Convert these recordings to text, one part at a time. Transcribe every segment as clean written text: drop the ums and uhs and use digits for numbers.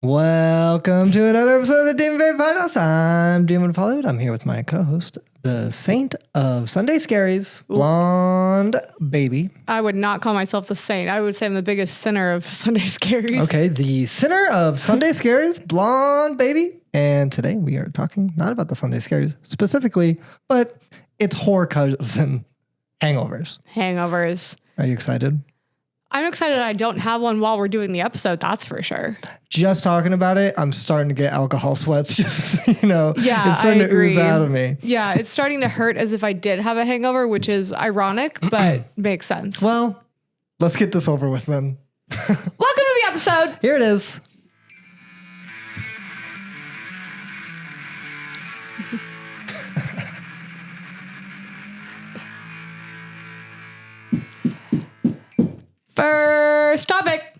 Welcome to another episode of the Demon Babie Podcast. I'm Demon Followed. I'm here with my co-host, the saint of Sunday Scaries, Blond Baby. I would not call myself the saint. I would say I'm the biggest sinner of Sunday Scaries. Okay, the sinner of Sunday Scaries, Blond Baby. And today we are talking not about the Sunday Scaries specifically, but its horror cousin, hangovers. Hangovers. Are you excited? I'm excited I don't have one while we're doing the episode, that's for sure. Just talking about it, I'm starting to get alcohol sweats. Just, Yeah, it's starting I to ooze agree. out of me. Yeah, it's starting to hurt as if I did have a hangover, which is ironic, but makes sense. Well, let's get this over with then. Welcome to the episode. Here it is. First topic.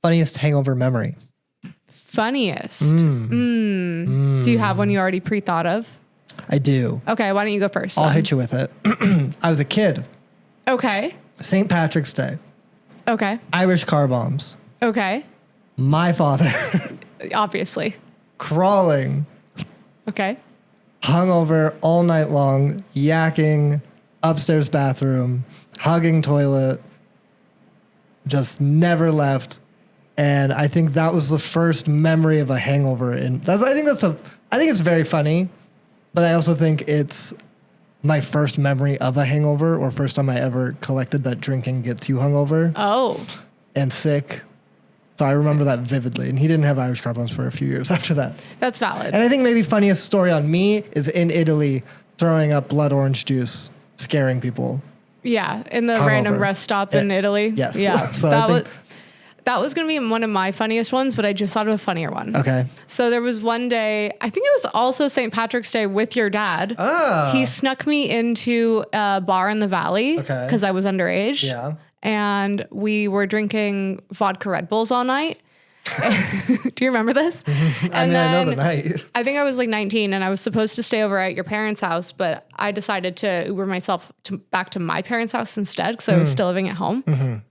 Funniest hangover memory. Funniest. Do you have one you already pre-thought of? I do. Okay, why don't you go first? I'll then? hit you with it. I was a kid. Okay. St. Patrick's Day. Okay. Irish car bombs. Okay. My father Obviously. crawling, Okay. hungover all night long, yakking, upstairs bathroom, hugging toilet, just never left. And I think that was the first memory of a hangover. And I think it's very funny, but I also think it's my first memory of a hangover, or first time I ever collected that drinking gets you hungover Oh. and sick. So I remember that vividly. And he didn't have Irish car bombs for a few years after that. That's valid. And I think maybe funniest story on me is in Italy, throwing up blood orange juice, scaring people. Yeah, in the Hungover. random rest stop in Italy. Yes. Yeah. So I that was going to be one of my funniest ones, but I just thought of a funnier one. Okay. So there was one day, I think it was also St. Patrick's Day with your dad. Oh. He snuck me into a bar in the valley Okay. because I was underage. Yeah. And we were drinking vodka Red Bulls all night. Do you remember this? I know the night. I think I was like 19 and I was supposed to stay over at your parents' house, but I decided to Uber myself back to my parents' house instead because I was still living at home.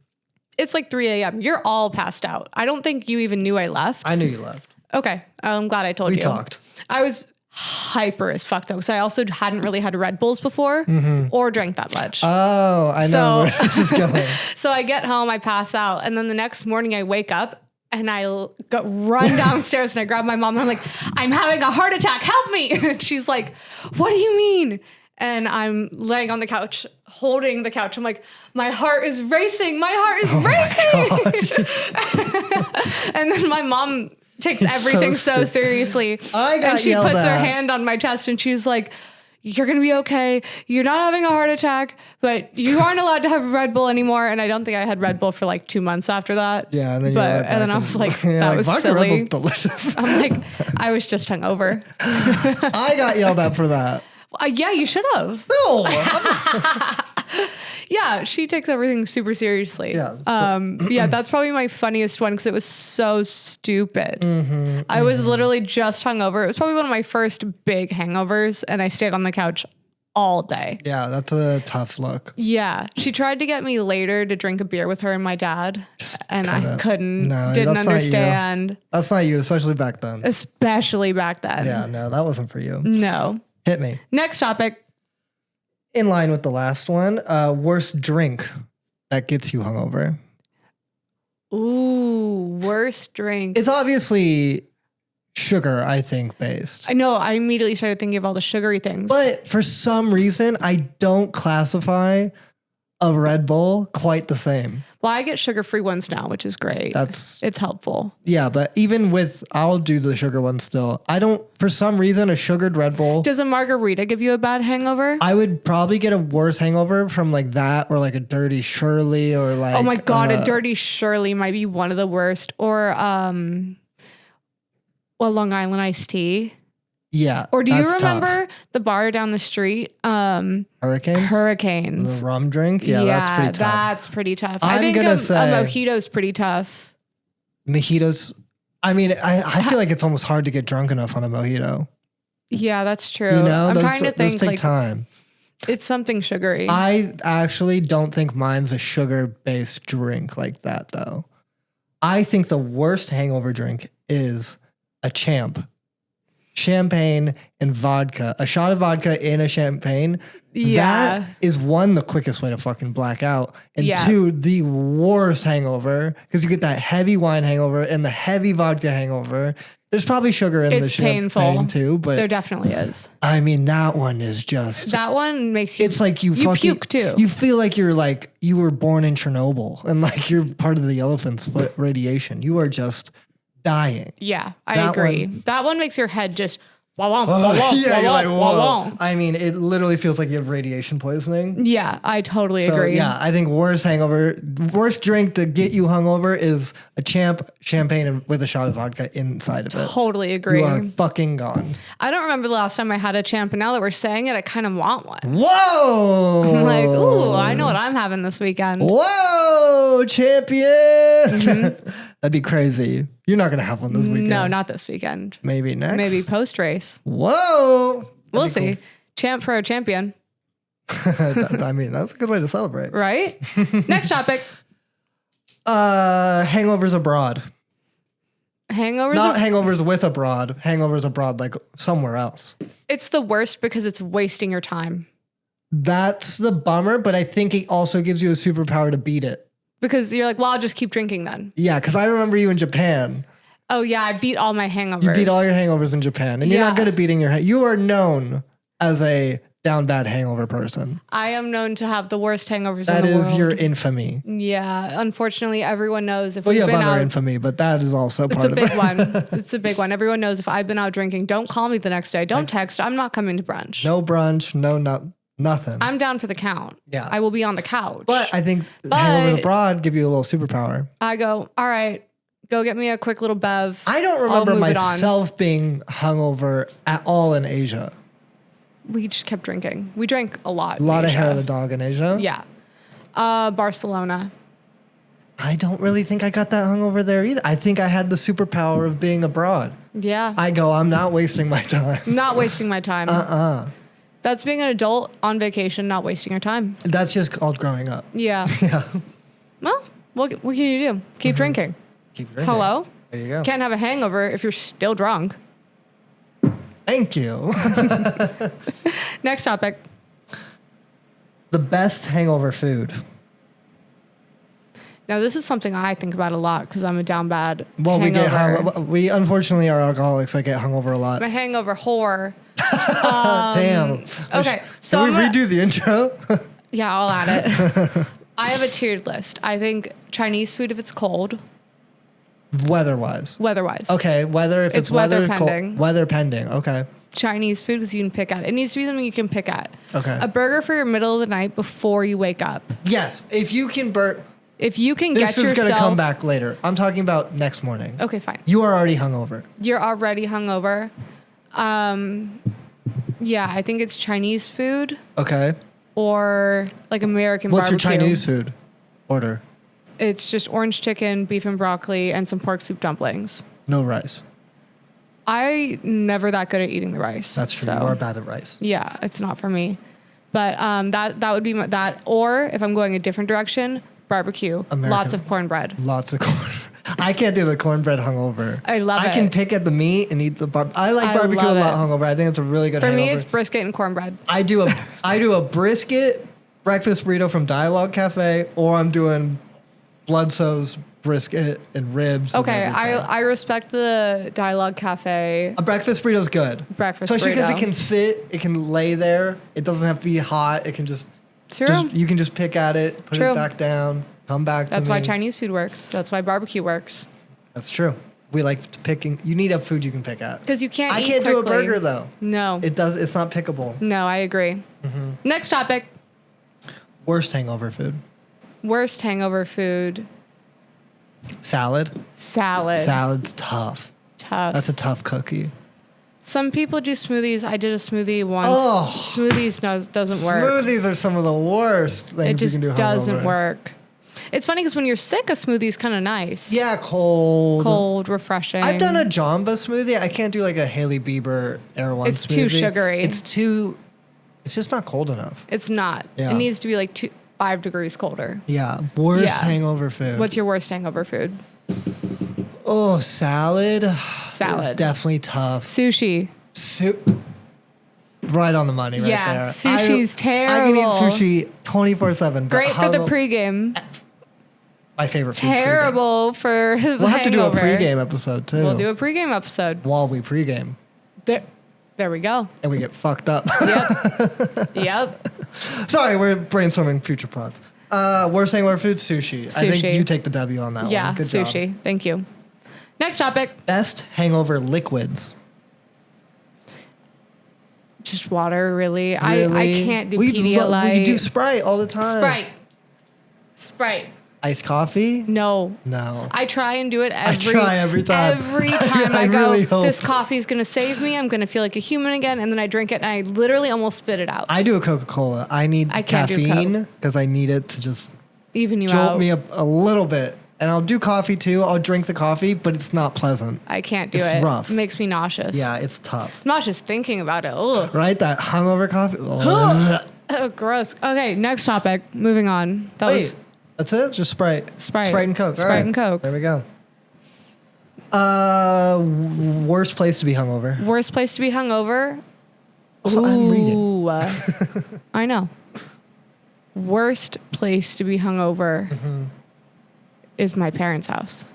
It's like 3 a.m. You're all passed out. I don't think you even knew I left. I knew you left. Okay. I'm glad I told you. We talked. I was hyper as fuck though because I also hadn't really had Red Bulls before or drank that much. Oh, I know where this is going. So I get home, I pass out, and then the next morning I wake up and I run downstairs and I grab my mom and I'm like, I'm having a heart attack, help me. And she's like, what do you mean? And I'm laying on the couch, holding the couch. I'm like, my heart is racing. My heart is racing. And then my mom takes everything so seriously. And she puts her hand on my chest and she's like, you're going to be okay. You're not having a heart attack, but you aren't allowed to have Red Bull anymore. And I don't think I had Red Bull for like 2 months after that. Yeah. And then, I was like, that was vodka silly. Red Bull's delicious. I'm like, I was just hungover. I got yelled at for that. Yeah, you should have. No. Yeah, she takes everything super seriously. Yeah. Yeah, that's probably my funniest one because it was so stupid. I was literally just hungover. It was probably one of my first big hangovers, and I stayed on the couch all day. Yeah, that's a tough look. Yeah, she tried to get me later to drink a beer with her and my dad, and I couldn't. No, didn't that's not you. understand. That's not you, especially back then. Especially back then. Yeah, no, that wasn't for you. No. Hit me. Next topic. In line with the last one, worst drink that gets you hungover. Ooh, worst drink. It's obviously sugar, I think, based. I know. I immediately started thinking of all the sugary things. But for some reason, I don't classify a Red Bull quite the same. Well, I get sugar-free ones now, which is great. It's helpful. Yeah, but even I'll do the sugar one still. I don't, for some reason, a sugared Red Bull. Does a margarita give you a bad hangover? I would probably get a worse hangover from like that or like a Dirty Shirley or like. Oh my God, a Dirty Shirley might be one of the worst. Or Long Island iced tea. Yeah. Or do you remember the bar down the street? Hurricanes. The rum drink? Yeah, that's pretty tough. That's pretty tough. I think a mojito's pretty tough. Mojitos. I mean, I feel like it's almost hard to get drunk enough on a mojito. Yeah, that's true. I'm trying to think. Those take time. It's something sugary. I actually don't think mine's a sugar-based drink like that, though. I think the worst hangover drink is a champ. Champagne and vodka. A shot of vodka in a champagne. Yeah. That is one, the quickest way to fucking black out. And Yeah. two, the worst hangover. Because you get that heavy wine hangover and the heavy vodka hangover. There's probably sugar in the It's champagne painful. too. But There definitely is. I mean, that one is just... That one makes you. It's like you puke too. You feel like you were born in Chernobyl and like you're part of the elephant's foot radiation. You are just dying. Yeah, I That agree. That one makes your head just. Yeah, You're like, whoa. I mean, it literally feels like you have radiation poisoning. Yeah, I totally So agree. yeah, I think worst drink to get you hungover is a champ champagne with a shot of vodka inside of it. Totally agree. You are fucking gone. I don't remember the last time I had a champ, and now that we're saying it, I kind of want one. Whoa! I'm like, ooh, I know what I'm having this weekend. Whoa, champion! That'd be crazy. You're not gonna have one this weekend. No, not this weekend. Maybe next. Maybe post race. Whoa! We'll see. Champ pro champion, I mean, that's a good way to celebrate. right? Next topic. Hangovers abroad. Hangovers. Not hangovers with abroad. Hangovers abroad, like somewhere else. It's the worst because it's wasting your time. That's the bummer, but I think it also gives you a superpower to beat it. Because you're like, well, I'll just keep drinking then. Yeah, because I remember you in Japan. Oh yeah, I beat all my hangovers. You beat all your hangovers in Japan, and you're not Yeah. good at beating your. You are known as a down bad hangover person. I am known to have the worst hangovers That in the is world. your infamy. Yeah, unfortunately, everyone knows if Well, you we've have been other out. infamy, but that is also It's part a of big it. one. It's a big one. Everyone knows if I've been out drinking, don't call me the next day. Don't text. I'm not coming to brunch. No brunch, nothing. I'm down for the count. Yeah. I will be on the couch. But I think hangovers abroad give you a little superpower. I go, all right, go get me a quick little bev. I don't I'll remember move it on. myself being hungover at all in Asia. We just kept drinking. We drank a lot. A lot of in hair Asia. of the dog in Asia. Yeah. Barcelona. I don't really think I got that hungover there either. I think I had the superpower of being abroad. Yeah. I'm not wasting my time. Not wasting my time. That's being an adult on vacation, not wasting your time. That's just called growing up. Yeah. Yeah. Well, what can you do? Keep drinking. Keep drinking. Hello? There you go. Can't have a hangover if you're still drunk. Thank you. Next topic. The best hangover food. Now, this is something I think about a lot because I'm a down bad Well, hangover. we unfortunately are alcoholics that get hungover a lot. I'm a hangover whore. Damn. Okay, so Can we redo the intro? Yeah, I'll add it. I have a tiered list. I think Chinese food if it's cold, Weather-wise. weather-wise. Okay, weather if it's weather weather pending. Weather pending. Okay. Chinese food because you can pick at it. It needs to be something you can pick at. Okay. A burger for your middle of the night before you wake up. Yes, if you can If you can this get is yourself. going to come back later. I'm talking about next morning. Okay, fine. You are already hungover. You're already hungover. Yeah, I think it's Chinese food Okay. or like American What's barbecue. your Chinese food order? It's just orange chicken, beef and broccoli, and some pork soup dumplings. No rice. I never that good at eating the rice. That's true. so, You are bad at rice. Yeah, it's not for me. But that would be that. Or if I'm going a different direction, barbecue. American- Lots of cornbread. Lots of corn. I can't do the cornbread hungover. I love I it. can pick at the meat and eat the I like I barbecue a love lot it. hungover. I think it's a really good For hangover. me, it's brisket and cornbread. I do a brisket breakfast burrito from Dialogue Cafe, or I'm doing Bloodsoe's brisket and ribs. and Okay, everything. I respect the Dialogue Cafe. A breakfast burrito's good. Breakfast Especially because burrito. it can sit, it can lay there. It doesn't have to be hot. It can just, True. you can just pick at it, put True. it back down, come back That's to why me. Chinese food works. That's why barbecue works. That's true. We like picking. You need a food you can pick at. Because you can't. I eat can't do a quickly. burger though. No. It's not pickable. No, I agree. Mm-hmm. Next topic. Worst hangover food. Worst hangover food. Salad. Salad. Salad's tough. Tough. That's a tough cookie. Some people do smoothies. I did a smoothie once. Oh. Smoothies doesn't work. Smoothies are some of the worst things It just you can do. doesn't hungover. work. It's funny because when you're sick, a smoothie is kind of nice. Yeah, cold. Cold, refreshing. I've done a Jamba smoothie. I can't do like a Haley Bieber Air One It's smoothie. too sugary. It's just not cold enough. It's not. Yeah. It needs to be like 5 degrees colder. Yeah. Worst Yeah. hangover food. What's your worst hangover food? Oh, salad. Salad. It's definitely tough. Sushi. Right on the money right Yeah, there. sushi's terrible. I can eat sushi 24/7. Great for the pregame. My favorite food. Terrible for the We'll have to do a hangover. pregame episode too. We'll do a pregame episode. While we pregame. There we go. And we get fucked up. Yep. Sorry, we're brainstorming future pods. Worst hangover food, sushi. I think Sushi. you take the W on that one. Yeah, Good sushi. job. Thank you. Next topic. Best hangover liquids. Just water, really. I Really? can't do we Pedialyte. We do Sprite all the time. Sprite. Iced coffee? No. No. I try and do it every try every time. Every time I I go, really hope. this coffee is going to save me. I'm going to feel like a human again. And then I drink it and I literally almost spit it out. I do a Coca-Cola. I need I can't do caffeine because I need it to just Even you jolt out. me up a little bit. And I'll do coffee too. I'll drink the coffee, but it's not pleasant. I can't do It's it. rough. It makes me nauseous. Yeah, it's tough. I'm nauseous thinking about it. Ugh. Right? That hungover coffee. Ugh. Oh, gross. Okay, next topic. Moving on. That was That's it? Just Sprite. Sprite. Sprite and Coke. Sprite All right. and Coke. There we go. Worst place to be hungover. worst place to be hungover. Also, I'm reading. Ooh. I know. Worst place to be hungover is my parents' house.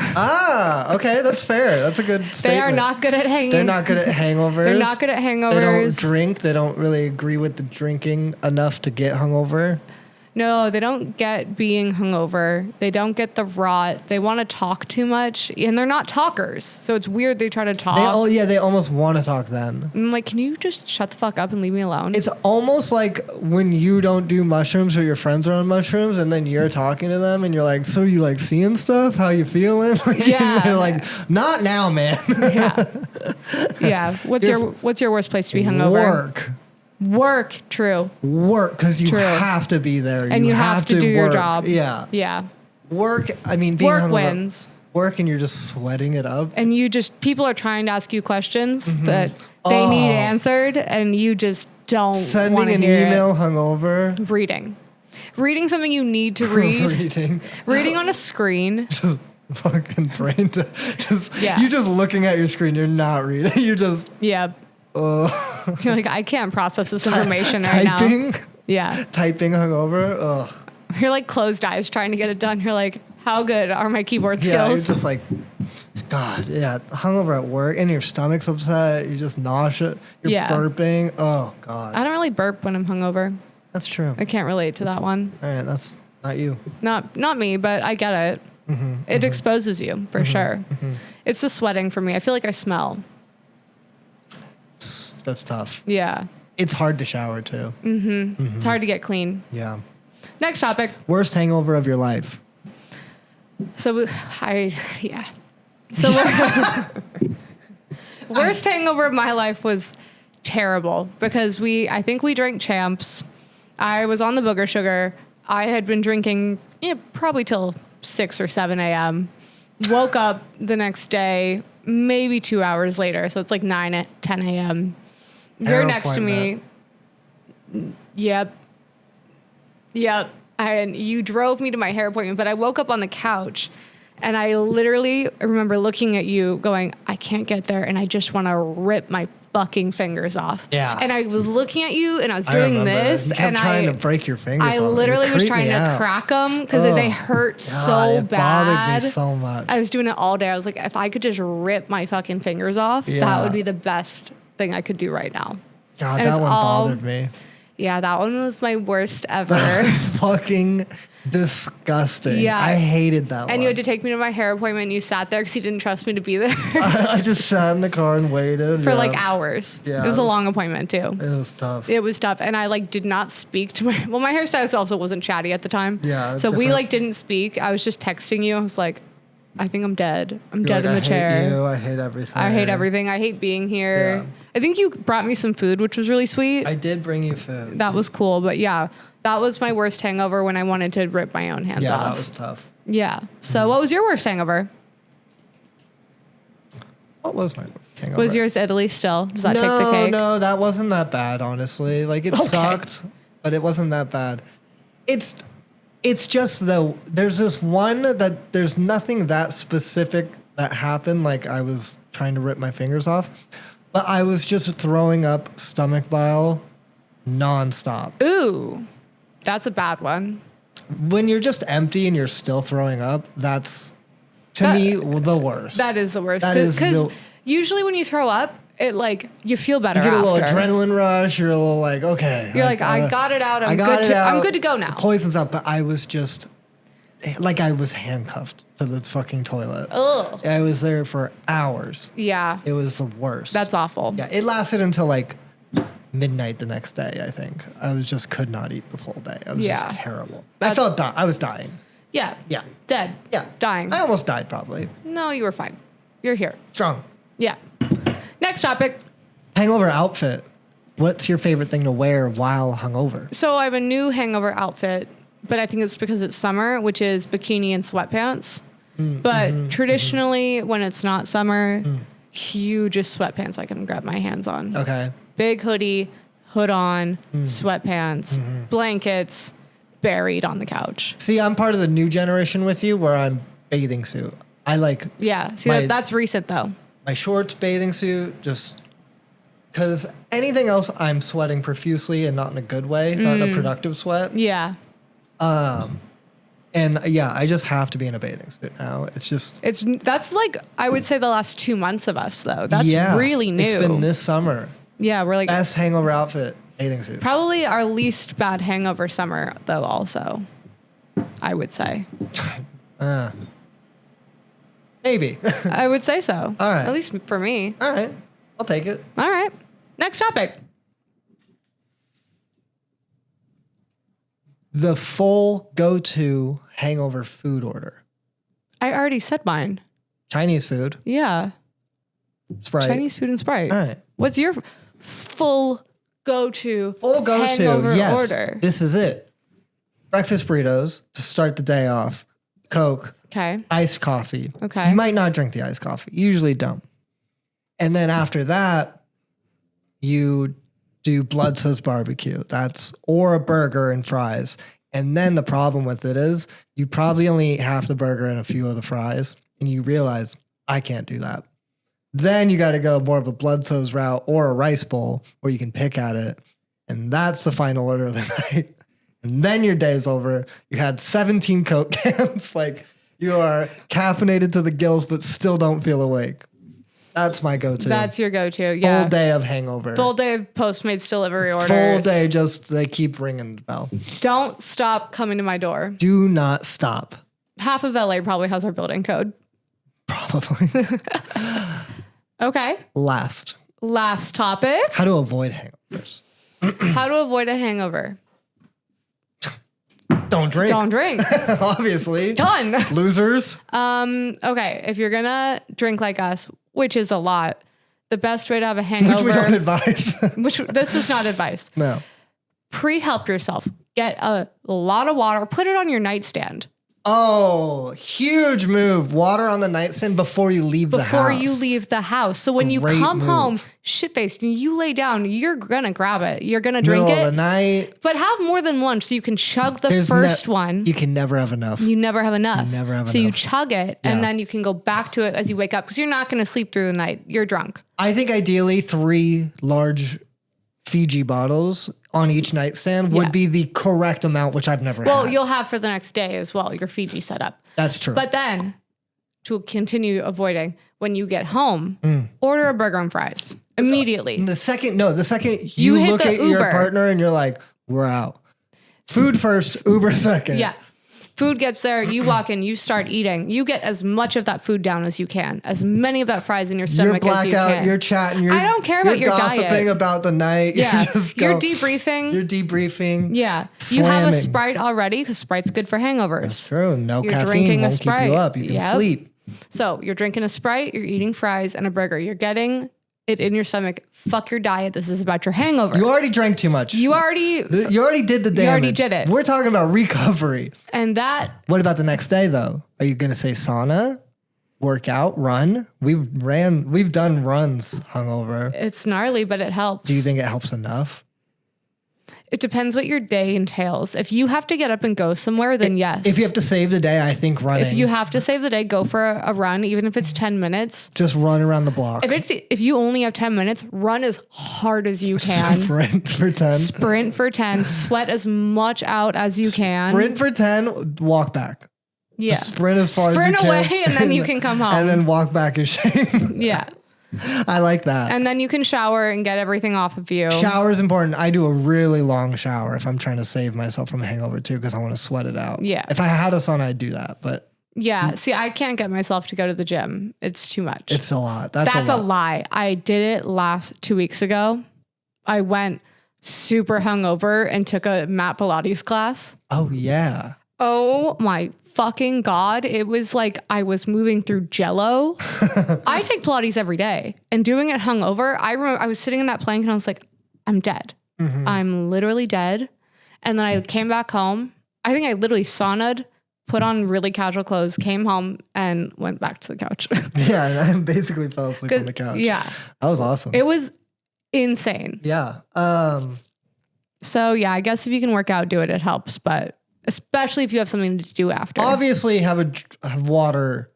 Okay, that's fair. That's a good statement. They are not good at hanging. They're not good at hangovers. They're not good at hangovers. They don't drink. They don't really agree with the drinking enough to get hungover. No, they don't get being hungover. They don't get the rot. They want to talk too much, and they're not talkers. So it's weird they try to talk. They almost want to talk then. I'm like, can you just shut the fuck up and leave me alone? It's almost like when you don't do mushrooms or your friends are on mushrooms and then you're talking to them and you're like, so you like seeing stuff? How you feeling? Yeah. And they're like, not now, man. Yeah. What's your worst place to be hungover? Work. True. Work, because you True. have to be there. And you have to do your work. job. Yeah. Yeah. Work, I mean, being Work hungover, wins. Work and you're just sweating it up. And people are trying to ask you questions that they need answered, and you just don't want Sending to an hear email hungover. it. Reading something you need to read. Reading. Reading on a screen. Just fucking brain. Yeah. You're just looking at your screen. You're not reading. You're just. Yeah. You're like, I can't process this information right now. Typing. Yeah. Typing hungover. Ugh. You're like closed eyes trying to get it done. You're like, how good are my keyboard Yeah, you're skills? just like, God, yeah, hungover at work and your stomach's upset. You're just nauseous. You're burping. Oh, God. I don't really burp when I'm hungover. That's true. I can't relate to that one. All right, that's not you. Not me, but I get it. It exposes you for sure. It's the sweating for me. I feel like I smell. That's tough. Yeah. It's hard to shower too. It's hard to get clean. Yeah. Next topic. Worst hangover of your life. So worst hangover of my life was terrible because I think we drank Champs. I was on the booger sugar. I had been drinking probably till 6 or 7 a.m. Woke up the next day, maybe 2 hours later. So it's like 9 at 10 a.m. You're next to me. Yep. And you drove me to my hair appointment, but I woke up on the couch and I literally remember looking at you going, I can't get there. And I just want to rip my fucking fingers off. Yeah. And I was looking at you and I was doing this. You kept and trying to break your fingers I off. literally was trying to crack them because they hurt so it bad. bothered me so much. I was doing it all day. I was like, if I could just rip my fucking fingers off, that would be the best thing I could do right now. God, And that it's one all- bothered me. Yeah, that one was my worst ever. It's fucking disgusting. Yeah. I hated that one. And you had to take me to my hair appointment and you sat there because you didn't trust me to be there I just sat in the car and waited. for like hours. Yeah, It was a it was- long appointment too. It was tough. It was tough. And I did not speak to my hairstylist also wasn't chatty at the time. Yeah, So we different. didn't speak. I was just texting you. I was like, I think I'm dead. I'm You're dead like, in the chair. Hate you. I hate everything. I hate everything. I hate being here. Yeah. I think you brought me some food, which was really sweet. I did bring you food. That was cool. But yeah, that was my worst hangover when I wanted to rip my own hands off. Yeah, that was tough. Yeah. So what was your worst hangover? What was my hangover? Was yours Italy still? Does that take the cake? No, that wasn't that bad, honestly. Like, it sucked, but it wasn't that bad. It's just there's this one that there's nothing that specific that happened. Like I was trying to rip my fingers off, but I was just throwing up stomach bile nonstop. Ooh, that's a bad one. When you're just empty and you're still throwing up, that's to me the worst. That is the worst. That is because usually when you throw up, it like you feel better. You get a little after. adrenaline rush. You're a little like, okay. You're like, I got it out. I'm good to go now. Poison's up, but I was just like I was handcuffed to this fucking toilet. Ugh. I was there for hours. Yeah. It was the worst. That's awful. Yeah, it lasted until like midnight the next day, I think. I was just could not eat the whole day. I was just terrible. I was dying. Yeah. Yeah. Dead. Yeah. Dying. I almost died probably. No, you were fine. You're here. Strong. Yeah. Next topic. Hangover outfit. What's your favorite thing to wear while hungover? So I have a new hangover outfit, but I think it's because it's summer, which is bikini and sweatpants. But traditionally, when it's not summer, hugest sweatpants I can grab my hands on. Okay. Big hoodie, hood on, sweatpants, blankets, buried on the couch. See, I'm part of the new generation with you where I'm bathing suit. I like Yeah. See, that's recent though. my shorts, bathing suit, just because anything else I'm sweating profusely and not in a good way, not in a productive sweat. Yeah. And yeah, I just have to be in a bathing suit now. That's like, I would say the last 2 months of us though. That's really new. It's been this summer. Yeah. We're like Best hangover outfit, bathing suit. probably our least bad hangover summer though also, I would say. Maybe. I would say so. All right. At least for me. All right. I'll take it. All right. Next topic. The full go-to hangover food order. I already said mine. Chinese food. Yeah. Sprite. Chinese food and Sprite. All right. What's your full go-to Hangover, yes. order? This is it. Breakfast burritos to start the day off. Coke. Okay. Iced coffee. Okay. You might not drink the iced coffee. You usually don't. And then after that, you do Bloodso's barbecue. Or a burger and fries. And then the problem with it is you probably only eat half the burger and a few of the fries. And you realize, I can't do that. Then you got to go more of a Bloodso's route or a rice bowl where you can pick at it. And that's the final order of the night. And then your day's over. You had 17 Coke cans. Like you are caffeinated to the gills, but still don't feel awake. That's my go-to. That's your go-to. Yeah. Full day of hangover. Full day of Postmates delivery orders. Full day, they keep ringing the bell. Don't stop coming to my door. Do not stop. Half of LA probably has our building code. Probably. Okay. Last topic. How to avoid hangovers. How to avoid a hangover. Don't drink. Don't drink. Obviously. Done. Losers. Okay. If you're gonna drink like us, which is a lot, the best way to have a hangover. Which we don't advise. This is not advice. No. Pre-help yourself. Get a lot of water. Put it on your nightstand. Oh, huge move. Water on the nightstand before you leave the house. Before you leave the house. So when you come move. home, shit-faced, and you lay down, you're going to grab it. You're going to drink Middle it. of the night. But have more than one so you can chug the first one. You can never have enough. You never have enough. You never have so you enough. chug it, and then you can go back to it as you wake up because you're not going to sleep through the night. You're drunk. I think ideally 3 large Fiji bottles on each nightstand would be the correct amount, which I've never had. Well, you'll have for the next day as well, your Fiji setup. That's true. But then, to continue avoiding, when you get home, order a burger and fries immediately. The second you hit look the at your Uber. partner and you're like, we're out. Food first, Uber second. Yeah. Food gets there, you walk in, you start eating. You get as much of that food down as you can, as many of that fries in your You're stomach as you blackout, can. you're chatting, I don't care about your gossiping diet. about the night. Yeah, You're debriefing. You're debriefing. Yeah, you have a Slamming. Sprite already because Sprite's good for hangovers. That's true. No You're caffeine drinking a won't keep Sprite. you up. You can Yep. sleep. So you're drinking a Sprite, you're eating fries and a burger. You're getting it in your stomach. Fuck your diet. This is about your hangover. You already drank too much. You already did the damage. You already did it. We're talking about recovery. and that What about the next day though? Are you going to say sauna, workout, run? We've done runs hungover. it's gnarly, but it helps. Do you think it helps enough? It depends what your day entails. If you have to get up and go somewhere, then yes. If you have to save the day, I think running. If you have to save the day, go for a run, even if it's 10 minutes. Just run around the block. If you only have 10 minutes, run as hard as you can. Sprint for 10. Sprint for 10. Sweat as much out as you can. Sprint for 10, walk back. Yeah. Sprint as far as you can. Sprint away and then you can come home. And then walk back in shame. Yeah. I like that. And then you can shower and get everything off of you. Shower is important. I do a really long shower if I'm trying to save myself from a hangover too, because I want to sweat it out. Yeah. If I had a son, I'd do that. But yeah. See, I can't get myself to go to the gym. It's too much. It's a lot. That's a lie. I did it 2 weeks ago. I went super hungover and took a mat Pilates class. Oh, yeah. Oh my fucking God. It was like I was moving through jello. I take Pilates every day, and doing it hungover. I remember I was sitting in that plank and I was like, I'm dead. Mm-hmm. I'm literally dead. And then I came back home. I think I literally saunaed, put on really casual clothes, came home and went back to the couch. Yeah. And I basically fell asleep on the couch. Yeah. That was awesome. It was insane. Yeah. So yeah, I guess if you can work out, do it. It helps, but especially if you have something to do after. Obviously, have water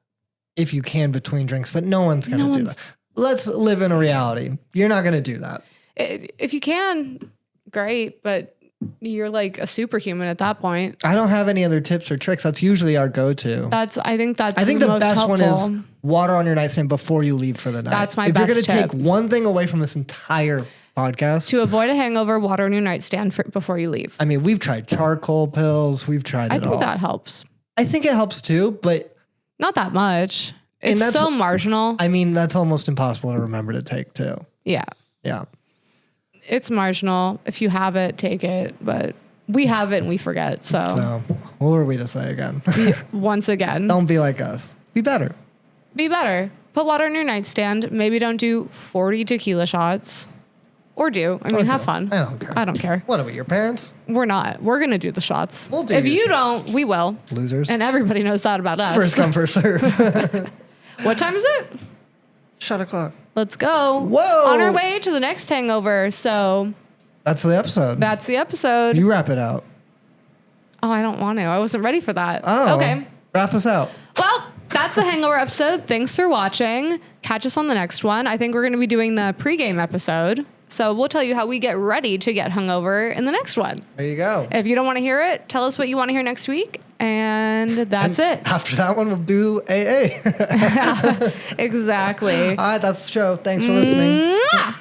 if you can between drinks, but no one's going to do that. Let's live in a reality. You're not going to do that. If you can, great, but you're like a superhuman at that point. I don't have any other tips or tricks. That's usually our go-to. I think the the best helpful one is water on your nightstand before you leave for the night. That's my best best If you're going tip. to take one thing away from this entire podcast. To avoid a hangover, water on your nightstand before you leave. I mean, we've tried charcoal pills. We've tried it all. I think that helps. I think it helps too, but not that much. It's so marginal. I mean, that's almost impossible to remember to take too. Yeah. Yeah. It's marginal. If you have it, take it. But we have it and we forget. So what were we to say again? Once again. Don't be like us. Be better. Be better. Put water on your nightstand. Maybe don't do 40 tequila shots. Or do. I mean, have fun. I don't care. I don't care. What are we, your parents? We're not. We're going to do the shots. We'll do If your you shots. don't, we will. Losers. And everybody knows that about us. First come, first serve. What time is it? Shot o'clock. Let's go. Whoa. On our way to the next hangover. So That's the episode. that's the episode. You wrap it out. Oh, I don't want to. I wasn't ready for that. Oh. Okay. Wrap us out. Well, that's the hangover episode. Thanks for watching. Catch us on the next one. I think we're going to be doing the pregame episode. So we'll tell you how we get ready to get hungover in the next one. There you go. If you don't want to hear it, tell us what you want to hear next week. And that's it. After that one, we'll do AA. Exactly. All right, that's the show. Thanks for listening. Mwah!